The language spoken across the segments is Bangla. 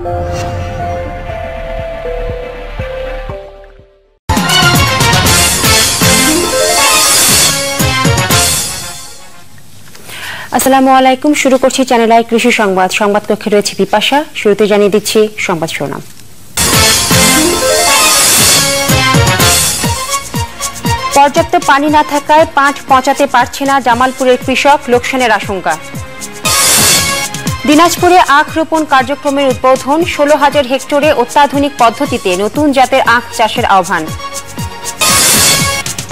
আসসালামু আলাইকুম। শুরু করছি চ্যানেল আই কৃষি সংবাদ। সংবাদ কক্ষে রয়েছে বিপাশা। শুরুতে জানিয়ে দিচ্ছি সংবাদ শিরোনাম। পর্যাপ্ত পানি না থাকায় পাট পচাতে পারছে না জামালপুরের কৃষক, লোকসানের আশঙ্কা। দিনাজপুরে আখ রোপণ কার্যক্রমের উদ্বোধন, 16,000 হেক্টরে অত্যাধুনিক পদ্ধতিতে নতুন জাতের আখ চাষের আহ্বান।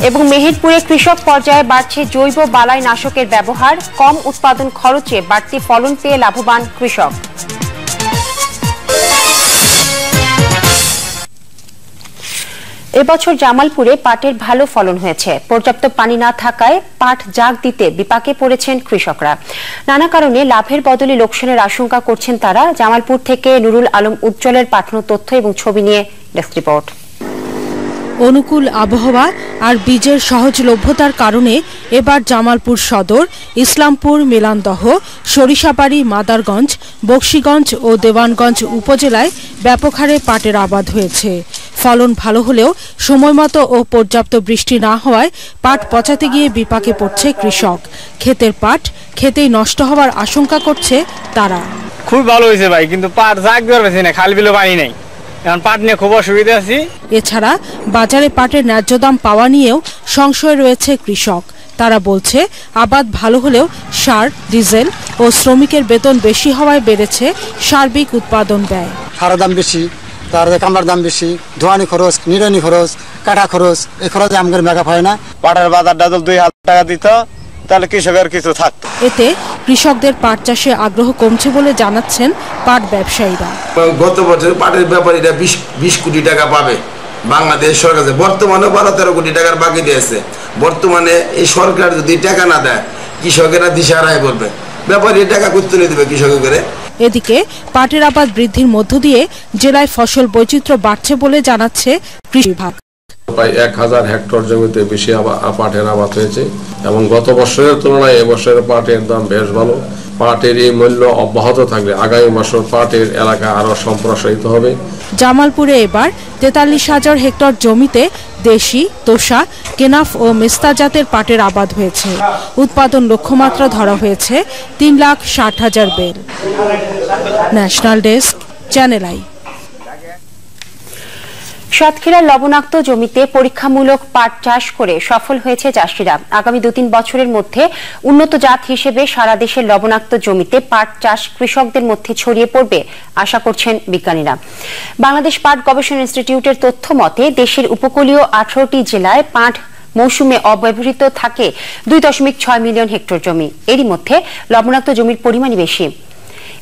এবং মেহেরপুরে কৃষক পর্যায়ে বাড়ছে জৈব বালাই নাশকের ব্যবহার, কম উৎপাদন খরচে বাড়তি ফলন পেয়ে লাভবান কৃষক। এবছর জামালপুরে পাটের ভালো ফলন হয়েছে। পর্যাপ্ত পানি না থাকায় পাট জাগ দিতে বিপাকে পড়েছেন কৃষকরা। নানা কারণে লাভের বদলে লোকসানের আশঙ্কা করছেন তারা। জামালপুর থেকে নুরুল আলম উজ্জ্বলের পাঠানো তথ্য এবং ছবি নিয়ে ডেস্ক রিপোর্ট। অনুকূল আবহাওয়া আর বীজের সহজলভ্যতার কারণে এবার জামালপুর সদর, ইসলামপুর, মিলানদহ, সরিষাবাড়ি, মাদারগঞ্জ, বক্সিগঞ্জ ও দেওয়ানগঞ্জ উপজেলায় ব্যাপক হারে পাটের আবাদ হয়েছে। ফলন ভালো হলেও সময়মতো ও পর্যাপ্ত বৃষ্টি না হওয়ায় পাট পচাতে গিয়ে বিপাকে পড়ছে কৃষক। ক্ষেতের পাট খেতেই নষ্ট হওয়ার আশঙ্কা করছে তারা। খুব ভালো হয়েছে ভাই, কিন্তু পাট জাগ দেওয়ার পেছে না, খাল বিলো পানি নাই, এখন পাট নিয়ে খুব অসুবিধা আছি। এছাড়া বাজারে পাটের ন্যায্য দাম পাওয়া নিয়েও সংশয় রয়েছে কৃষক। তারা বলছে আবাদ ভালো হলেও সার, ডিজেল ও শ্রমিকের বেতন বেশি হওয়ায় বেড়েছে সার্বিক উৎপাদন ব্যয়। সারের দাম বেশি, তার কামলার দাম বেশি, ধোয়ানি খরচ, নিড়ানি খরচ, কাটা খরচ, এই খরচে আমাদের মেঘা পায় না। পাটের বাজারটা যদি 2,000 টাকা দিত তাহলে কৃষকের কিছু থাকতো। এতে কৃষকদের পাট চাষে আগ্রহ কমছে বলে জানাচ্ছেন পাট ব্যবসায়ীরা। গত বছর পাটের ব্যাপারীরা 20 কোটি টাকা পাবে বাংলাদেশ সরকার, বর্তমানে 12-13 কোটি টাকার বাকি দিয়েছে। বর্তমানে এই সরকার যদি টাকা না দেয় কৃষকেরা দিশাহারায় পড়বে, ব্যাপারী টাকা করতে দেবে কৃষকের। এদিকে পাটের আবাদ বৃদ্ধির মধ্য দিয়ে জেলায় ফসল বৈচিত্র্য বাড়ছে বলে জানাচ্ছে কৃষি বিভাগ। প্রায় 1,000 হেক্টর জমিতে বেশি পাটের আবাদ হয়েছে এবং গত বছরের তুলনায় এবছরের পাটের দাম বেশ ভালো। পাটের এই মূল্য অব্যাহত থাকলে আগামী বছর পাটের এলাকা আরো সম্প্রসারিত হবে। জামালপুরে এবার 43,000 হেক্টর জমিতে দেশি, তোষা, কেনাফ ও মেস্তা জাতের পাটের আবাদ হয়েছে। উৎপাদন লক্ষ্যমাত্রা ধরা হয়েছে 3,60,000 bale. National desk, channel I. সাতক্ষীরার লবণাক্ত জমিতে পরীক্ষামূলক পাট চাষ করে সফল হয়েছে চাষিরা। আগামী 2-3 বছরের মধ্যে উন্নত জাত হিসেবে সারা দেশের লবণাক্ত জমিতে পাট চাষ কৃষকদের মধ্যে ছড়িয়ে পড়বে আশা করছেন বিজ্ঞানীরা। বাংলাদেশ পাট গবেষণা ইনস্টিটিউটের তথ্য মতে দেশের উপকূলীয় 18টি জেলায় পাট মৌসুমে অব্যবহৃত থাকে 2.6 মিলিয়ন হেক্টর জমি। এরই মধ্যে লবণাক্ত জমির পরিমাণই বেশি।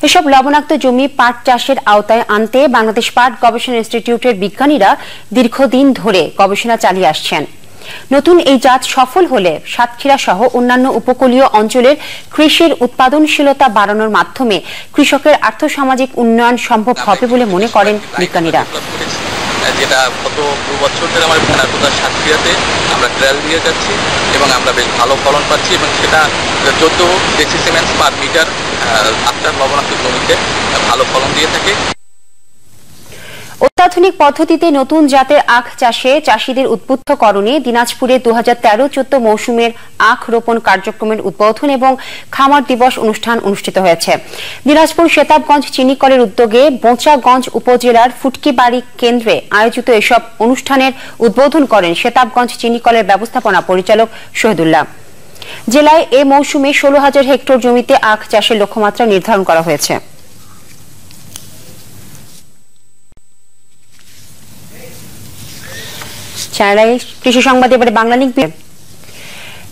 এসব লবণাক্ত জমি পাট চাষের আওতায় আনতে বাংলাদেশ পাট গবেষণা ইনস্টিটিউটের বিজ্ঞানীরা দীর্ঘদিন ধরে গবেষণা চালিয়ে আসছেন। নতুন এই জাত সফল হলে সাতক্ষীরা সহ অন্যান্য উপকূলীয় অঞ্চলের কৃষির উৎপাদনশীলতা বাড়ানোর মাধ্যমে কৃষকের আর্থসামাজিক উন্নয়ন সম্ভব হবে বলে মনে করেন বিজ্ঞানীরা। যেটা গত 2 বছর ধরে আমার কোথাও সাতক্ষীরাতে আমরা ট্রায়াল দিয়ে যাচ্ছি এবং আমরা বেশ ভালো ফলন পাচ্ছি এবং সেটা 14 ডেসিসিমেন্স পার মিটার আফটার লবণাক্ত জমিতে ভালো ফলন দিয়ে থাকে। অত্যাধুনিক পদ্ধতিতে নতুন জাতের আখ চাষে চাষীদের উদ্বুদ্ধকরণে দিনাজপুরে 2013-14 মৌসুমের আখ রোপণ কার্যক্রমের উদ্বোধন এবং খামার দিবস অনুষ্ঠান অনুষ্ঠিত হয়েছে। দিনাজপুর শেতাবগঞ্জ চিনিকলের উদ্যোগে বোচাগঞ্জ উপজেলার ফুটকিবাড়ি কেন্দ্রে আয়োজিত এসব অনুষ্ঠানের উদ্বোধন করেন শেতাবগঞ্জ চিনিকলের ব্যবস্থাপনা পরিচালক শহীদুল্লাহ। জেলায় এ মৌসুমে 16,000 হেক্টর জমিতে আখ চাষের লক্ষ্যমাত্রা নির্ধারণ করা হয়েছে। কৃষি সংবাদ এবারে বাংলা লিখবে।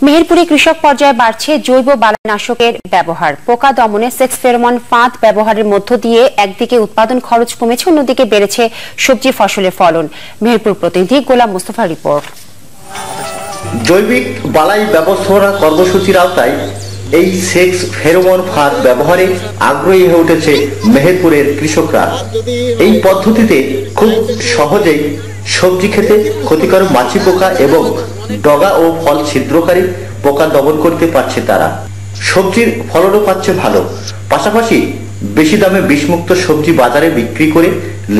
মেহেরপুরে কৃষক পর্যায়ে বাড়ছে জৈব বালাইনাশকের ব্যবহার। পোকা দমনে সেক্স ফেরোমন ফাঁদ ব্যবহারের মধ্য দিয়ে একদিকে উৎপাদন খরচ কমেছে, অন্যদিকে বেড়েছে সবজি ফসলের ফলন। মেহেরপুর প্রতিনিধি গোলাম মুস্তফার রিপোর্ট। জৈবিক বালাই ব্যবস্থাপনা কর্মসূচির আওতায় এই সেক্স ফেরোমন ফাঁদ ব্যবহারে আগ্রহী হয়ে উঠেছে মেহেরপুরের কৃষকরা। এই পদ্ধতিতে খুব সহজেই সবজি খেতে ক্ষতিকর মাছি পোকা এবং ডগা ও ফল ছিদ্রকারী পোকা দমন করতে পারছে তারা। সবজির ফলনও পাচ্ছে ভালো, পাশাপাশি বেশি দামে বিষমুক্ত সবজি বাজারে বিক্রি করে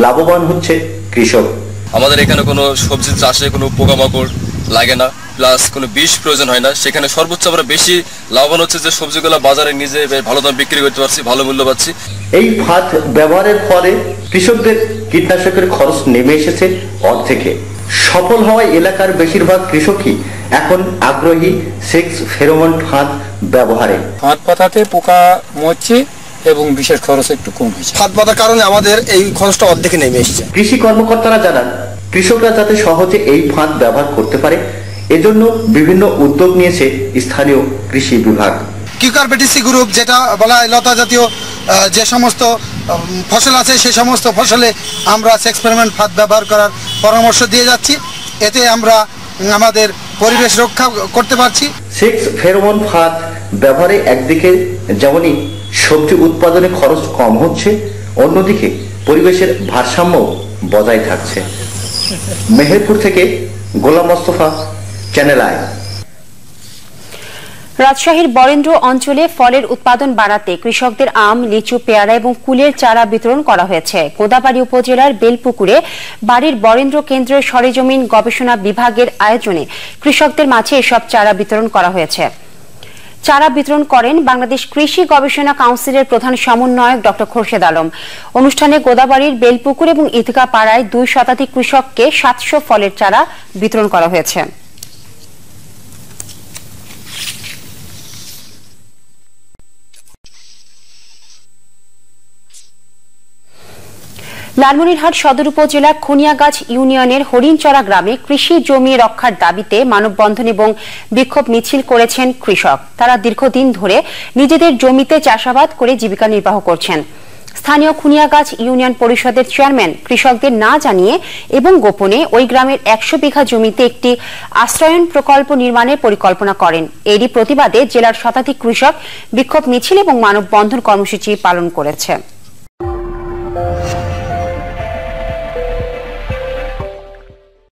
লাভবান হচ্ছে কৃষক। আমাদের এখানে কোনো সবজি চাষে কোনো পোকামাকড় লাগে না, প্লাস কোনো বিষ প্রয়োজন হয় না। সেখানে সর্বোচ্চ আমরা বেশি লাভবান হচ্ছে যে সবজিগুলো বাজারে নিজে ভালো দাম বিক্রি করতে পারছি, ভালো মূল্য পাচ্ছি। এই ফাঁদ ব্যবহারের ফলে কৃষকদের কীটনাশকের খরচ নেমে এসেছে অর্ধেকে। সফল হওয়ায় এলাকার বেশিরভাগ কৃষকই এখন আগ্রহী সেক্স ফেরোমন ফাঁদ ব্যবহারে। ফাঁদ পাতাতে পোকা মরছে এবং বিশেষ খরচ একটু কম হয়েছে। ফাঁদ পাতার কারণে আমাদের এই খরচটা অর্ধেকে নেমে এসেছে। কৃষি কর্মকর্তারা জানান, কৃষকরা যাতে সহজে এই ফাঁদ ব্যবহার করতে পারে এজন্য বিভিন্ন উদ্যোগ নিয়েছে স্থানীয় কৃষি বিভাগ। কিউকারপেটিসি গ্রুপ, যেটা বলা হয় লতা জাতীয় যে সমস্ত ফসল আছে সেই সমস্ত ফসলে আমরা সেক্স ফেরোমন ফাঁদ ব্যবহার করার পরামর্শ দিয়ে যাচ্ছি। এতে আমরা আমাদের পরিবেশ রক্ষা করতে পারছি। সেক্স ফেরোমন ফাঁদ ব্যবহারে একদিকে যেমনই সবজি উৎপাদনে খরচ কম হচ্ছে, অন্যদিকে পরিবেশের ভারসাম্য বজায় থাকছে। মেহেরপুর থেকে গোলাম মোস্তফা, চ্যানেল আই। রাজশাহীর বরেন্দ্র অঞ্চলে ফলের উৎপাদন বাড়াতে কৃষকদের আম, লিচু, পেয়ারা এবং কুলের চারা বিতরণ করা হয়েছে। কোদাবাড়ী উপজেলার বেলপুকুরে বাড়ির বরেন্দ্র কেন্দ্রের সরেজমিন গবেষণা বিভাগের আয়োজনে কৃষকদের মাঝে এসব চারা বিতরণ করা হয়েছে। চারা বিতরণ করেন বাংলাদেশ কৃষি গবেষণা কাউন্সিলের প্রধান সমন্বয়ক ডক্টর খোরশেদ আলম। অনুষ্ঠানে গোদাবাড়ির বেলপুকুর এবং ঈদগাহ পাড়ায় 2 শতাধিক কৃষককে 700 ফলের চারা বিতরণ করা হয়েছে। লালমনিরহাট সদর উপজেলা খুনিয়াগাছ ইউনিয়নের হরিণচড়া গ্রামে কৃষি জমি রক্ষার দাবিতে মানববন্ধন এবং বিক্ষোভ মিছিল করেছেন কৃষক। তারা দীর্ঘদিন ধরে নিজেদের জমিতে চাষাবাদ করে জীবিকা নির্বাহ করছেন। স্থানীয় খুনিয়াগাছ ইউনিয়ন পরিষদের চেয়ারম্যান কৃষকদের না জানিয়ে এবং গোপনে ওই গ্রামের 100 বিঘা জমিতে একটি আশ্রয়ন প্রকল্প নির্মাণের পরিকল্পনা করেন। এরই প্রতিবাদে জেলার শতাধিক কৃষক বিক্ষোভ মিছিল এবং মানববন্ধন কর্মসূচি পালন করেছে।